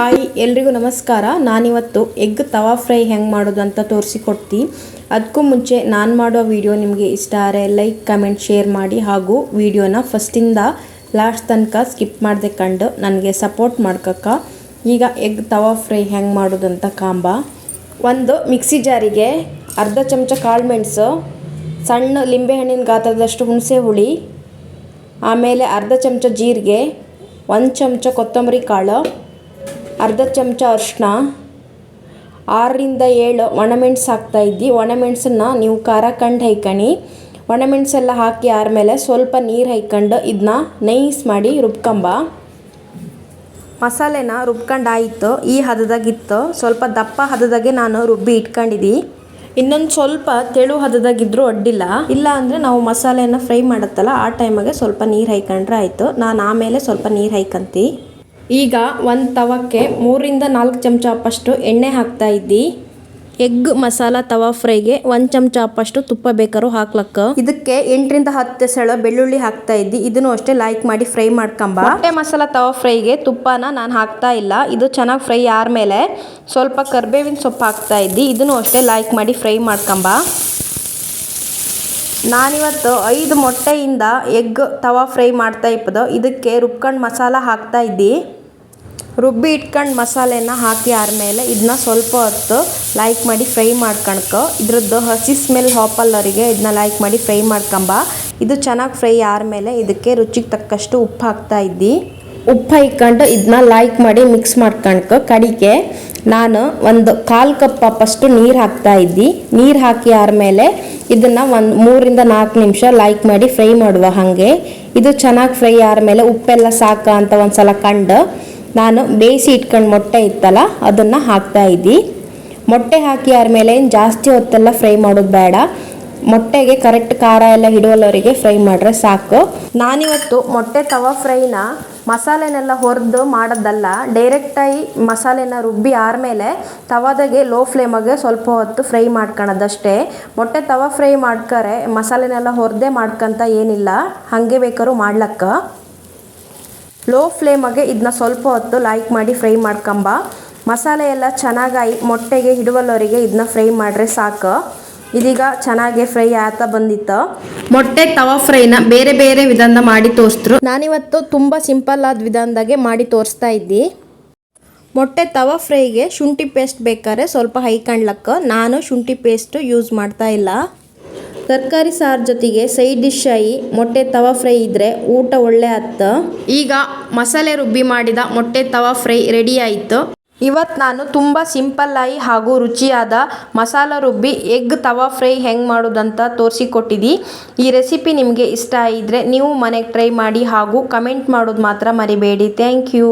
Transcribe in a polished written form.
Hi ಎಲ್ರಿಗೂ ನಮಸ್ಕಾರ. ನಾನಿವತ್ತು ಎಗ್ ತವಾ ಫ್ರೈ ಹೆಂಗೆ ಮಾಡೋದು ಅಂತ ತೋರಿಸಿಕೊಡ್ತೀನಿ. ಅದಕ್ಕೂ ಮುಂಚೆ ನಾನು ಮಾಡೋ ವಿಡಿಯೋ ನಿಮಗೆ ಇಷ್ಟ ಆದರೆ ಲೈಕ್ ಕಮೆಂಟ್ ಶೇರ್ ಮಾಡಿ ಹಾಗೂ ವಿಡಿಯೋನ ಫಸ್ಟಿಂದ ಲಾಸ್ಟ್ ತನಕ ಸ್ಕಿಪ್ ಮಾಡದೆ ಕಂಡು ನನಗೆ ಸಪೋರ್ಟ್ ಮಾಡ್ಕಕ್ಕ. ಈಗ ಎಗ್ ತವಾ ಫ್ರೈ ಹೆಂಗೆ ಮಾಡೋದು ಅಂತ ಕಾಂಬ. ಒಂದು ಮಿಕ್ಸಿ ಜಾರಿಗೆ ಅರ್ಧ ಚಮಚ ಕಾಳು ಮೆಣಸು, ಸಣ್ಣ ಲಿಂಬೆಹಣ್ಣಿನ ಗಾತ್ರದಷ್ಟು ಹುಣಸೆ ಹುಳಿ, ಆಮೇಲೆ ಅರ್ಧ ಚಮಚ ಜೀರಿಗೆ, 1 ಚಮಚ ಕೊತ್ತಂಬರಿ ಕಾಳು, ಅರ್ಧ ಚಮಚ ಅರಿಶಿನ, 6 ರಿಂದ 7 ಒಣಮೆಣಸು ಹಾಕ್ತಾಯಿದ್ದಿ. ಒಣಮೆಣಸನ್ನ ನೀವು ಖಾರ ಕಂಡು ಹೈಕಣಿ. ಒಣಮೆಣಸೆಲ್ಲ ಹಾಕಿ ಆದಮೇಲೆ ಸ್ವಲ್ಪ ನೀರು ಹೈಕೊಂಡು ಇದನ್ನ ನೈಸ್ ಮಾಡಿ ರುಬ್ಕೊಂಬ. ಮಸಾಲೆನ ರುಬ್ಕೊಂಡಾಯಿತು. ಈ ಹದದಾಗಿತ್ತು. ಸ್ವಲ್ಪ ದಪ್ಪ ಹದದಾಗೆ ನಾನು ರುಬ್ಬಿ ಇಟ್ಕೊಂಡಿದ್ದಿ. ಇನ್ನೊಂದು ಸ್ವಲ್ಪ ತೆಳು ಹದದಾಗಿದ್ರೂ ಅಡ್ಡಿಲ್ಲ. ಇಲ್ಲ ಅಂದರೆ ನಾವು ಮಸಾಲೆನ ಫ್ರೈ ಮಾಡುತ್ತಲ್ಲ ಆ ಟೈಮಾಗೆ ಸ್ವಲ್ಪ ನೀರು ಹೈಕೊಂಡ್ರೆ ಆಯಿತು. ನಾನು ಆಮೇಲೆ ಸ್ವಲ್ಪ ನೀರು ಹೈಕಂತಿ. ಈಗ ಒಂದು ತವಕ್ಕೆ 3 ರಿಂದ 4 ಚಮಚ ಅಪ್ಪಷ್ಟು ಎಣ್ಣೆ ಹಾಕ್ತಾಯಿದ್ದಿ. ಎಗ್ ಮಸಾಲ ತವಾ ಫ್ರೈಗೆ 1 ಚಮಚ ಅಪ್ಪಷ್ಟು ತುಪ್ಪ ಬೇಕಾದ್ರೂ ಹಾಕ್ಲಕ್ಕ. ಇದಕ್ಕೆ 8 ರಿಂದ 10 ಎಸಳು ಬೆಳ್ಳುಳ್ಳಿ ಹಾಕ್ತಾಯಿದ್ದಿ. ಇದನ್ನು ಅಷ್ಟೇ ಲೈಕ್ ಮಾಡಿ ಫ್ರೈ ಮಾಡ್ಕೊಂಬ. ಮೊಟ್ಟೆ ಮಸಾಲ ತವಾ ಫ್ರೈಗೆ ತುಪ್ಪನ ನಾನು ಹಾಕ್ತಾ ಇಲ್ಲ. ಇದು ಚೆನ್ನಾಗಿ ಫ್ರೈ ಆದಮೇಲೆ ಸ್ವಲ್ಪ ಕರಿಬೇವಿನ ಸೊಪ್ಪು ಹಾಕ್ತಾಯಿದ್ದಿ. ಇದನ್ನು ಅಷ್ಟೇ ಲೈಕ್ ಮಾಡಿ ಫ್ರೈ ಮಾಡ್ಕೊಂಬ. ನಾನಿವತ್ತು 5 ಮೊಟ್ಟೆಯಿಂದ ಎಗ್ ತವಾ ಫ್ರೈ ಮಾಡ್ತಾ ಇಪ್ಪದು. ಇದಕ್ಕೆ ರುಬ್ಕೊಂಡು ಮಸಾಲ ಹಾಕ್ತಾಯಿದ್ದಿ. ರುಬ್ಬಿ ಇಟ್ಕೊಂಡು ಮಸಾಲೆನ ಹಾಕಿ ಆದಮೇಲೆ ಇದನ್ನ ಸ್ವಲ್ಪ ಹೊತ್ತು ಲೈಕ್ ಮಾಡಿ ಫ್ರೈ ಮಾಡ್ಕೊಳ್ಕ. ಇದ್ರದ್ದು ಹಸಿ ಸ್ಮೆಲ್ ಹೋಪಲ್ಲವರಿಗೆ ಇದನ್ನ ಲೈಕ್ ಮಾಡಿ ಫ್ರೈ ಮಾಡ್ಕೊಂಬ. ಇದು ಚೆನ್ನಾಗಿ ಫ್ರೈ ಆದಮೇಲೆ ಇದಕ್ಕೆ ರುಚಿಗೆ ತಕ್ಕಷ್ಟು ಉಪ್ಪು ಹಾಕ್ತಾಯಿದ್ದಿ. ಉಪ್ಪು ಹಾಕ್ಕೊಂಡು ಇದನ್ನ ಲೈಕ್ ಮಾಡಿ ಮಿಕ್ಸ್ ಮಾಡ್ಕೊಳ್ಕ. ಕಡಿಗೆ ನಾನು ಒಂದು 1/4 ಕಪ್ ಅಪ್ಪಷ್ಟು ನೀರು ಹಾಕ್ತಾಯಿದ್ದಿ. ನೀರು ಹಾಕಿ ಆದಮೇಲೆ ಇದನ್ನು ಒಂದು 3 ರಿಂದ 4 ನಿಮಿಷ ಲೈಕ್ ಮಾಡಿ ಫ್ರೈ ಮಾಡುವ. ಹಾಗೆ ಇದು ಚೆನ್ನಾಗಿ ಫ್ರೈ ಆದಮೇಲೆ ಉಪ್ಪೆಲ್ಲ ಸಾಕ ಅಂತ ಒಂದು ಸಲ ಕಂಡು ನಾನು ಬೇಯಿಸಿ ಇಟ್ಕೊಂಡು ಮೊಟ್ಟೆ ಇತ್ತಲ್ಲ ಅದನ್ನು ಹಾಕ್ತಾಯಿದ್ದಿ. ಮೊಟ್ಟೆ ಹಾಕಿ ಆದಮೇಲೆ ಜಾಸ್ತಿ ಹೊತ್ತೆಲ್ಲ ಫ್ರೈ ಮಾಡೋದು ಬೇಡ. ಮೊಟ್ಟೆಗೆ ಕರೆಕ್ಟ್ ಖಾರ ಎಲ್ಲ ಹಿಡುವಲ್ಲವರಿಗೆ ಫ್ರೈ ಮಾಡ್ರೆ ಸಾಕು. ನಾನಿವತ್ತು ಮೊಟ್ಟೆ ತವಾ ಫ್ರೈನ ಮಸಾಲೆನೆಲ್ಲ ಹುರಿದು ಮಾಡೋದಲ್ಲ, ಡೈರೆಕ್ಟಾಗಿ ಮಸಾಲೆನ ರುಬ್ಬಿ ಆದಮೇಲೆ ತವಾದಾಗೆ ಲೋ ಫ್ಲೇಮಾಗೆ ಸ್ವಲ್ಪ ಹೊತ್ತು ಫ್ರೈ ಮಾಡ್ಕೊಳೋದಷ್ಟೇ. ಮೊಟ್ಟೆ ತವಾ ಫ್ರೈ ಮಾಡ್ಕರೆ ಮಸಾಲೆನೆಲ್ಲ ಹುರಿದೇ ಮಾಡ್ಕೊಂತ ಏನಿಲ್ಲ, ಹಾಗೆ ಬೇಕಾದ್ರೂ ಮಾಡ್ಲಕ್ಕ. ಲೋ ಫ್ಲೇಮಾಗೆ ಇದನ್ನ ಸ್ವಲ್ಪ ಹೊತ್ತು ಲೈಕ್ ಮಾಡಿ ಫ್ರೈ ಮಾಡ್ಕೊಂಬ. ಮಸಾಲೆ ಎಲ್ಲ ಚೆನ್ನಾಗಿ ಮೊಟ್ಟೆಗೆ ಹಿಡುವಲ್ಲವರಿಗೆ ಇದನ್ನ ಫ್ರೈ ಮಾಡ್ರೆ ಸಾಕು. ಇದೀಗ ಚೆನ್ನಾಗಿ ಫ್ರೈ ಆಗ್ತಾ ಬಂದಿತ್ತು. ಮೊಟ್ಟೆ ತವಾ ಫ್ರೈನ ಬೇರೆ ಬೇರೆ ವಿಧಾನ ಮಾಡಿ ತೋರಿಸಿದ್ರು. ನಾನಿವತ್ತು ತುಂಬ ಸಿಂಪಲ್ ಆದ ವಿಧಾನದಾಗೆ ಮಾಡಿ ತೋರಿಸ್ತಾ ಇದ್ದಿ. ಮೊಟ್ಟೆ ತವಾ ಫ್ರೈಗೆ ಶುಂಠಿ ಪೇಸ್ಟ್ ಬೇಕಾದ್ರೆ ಸ್ವಲ್ಪ ಹೈಕಂಡ್ಲಕ್ಕ. ನಾನು ಶುಂಠಿ ಪೇಸ್ಟು ಯೂಸ್ ಮಾಡ್ತಾ ಇಲ್ಲ. ತರಕಾರಿ ಸಾರು ಜೊತೆಗೆ ಸೈಡ್ ಡಿಶ್ ಆಗಿ ಮೊಟ್ಟೆ ತವಾ ಫ್ರೈ ಇದ್ದರೆ ಊಟ ಒಳ್ಳೆ ಆಯ್ತ. ಈಗ ಮಸಾಲೆ ರುಬ್ಬಿ ಮಾಡಿದ ಮೊಟ್ಟೆ ತವಾ ಫ್ರೈ ರೆಡಿ ಆಯಿತು. ಇವತ್ತು ನಾನು ತುಂಬ ಸಿಂಪಲ್ಲಾಗಿ ಹಾಗೂ ರುಚಿಯಾದ ಮಸಾಲ ರುಬ್ಬಿ ಎಗ್ ತವಾ ಫ್ರೈ ಹೆಂಗೆ ಮಾಡೋದಂತ ತೋರಿಸಿಕೊಟ್ಟಿದ್ದಿ. ಈ ರೆಸಿಪಿ ನಿಮಗೆ ಇಷ್ಟ ಆಗಿದ್ರೆ ನೀವು ಮನೆಗೆ ಟ್ರೈ ಮಾಡಿ ಹಾಗೂ ಕಮೆಂಟ್ ಮಾಡೋದು ಮಾತ್ರ ಮರಿಬೇಡಿ. Thank you.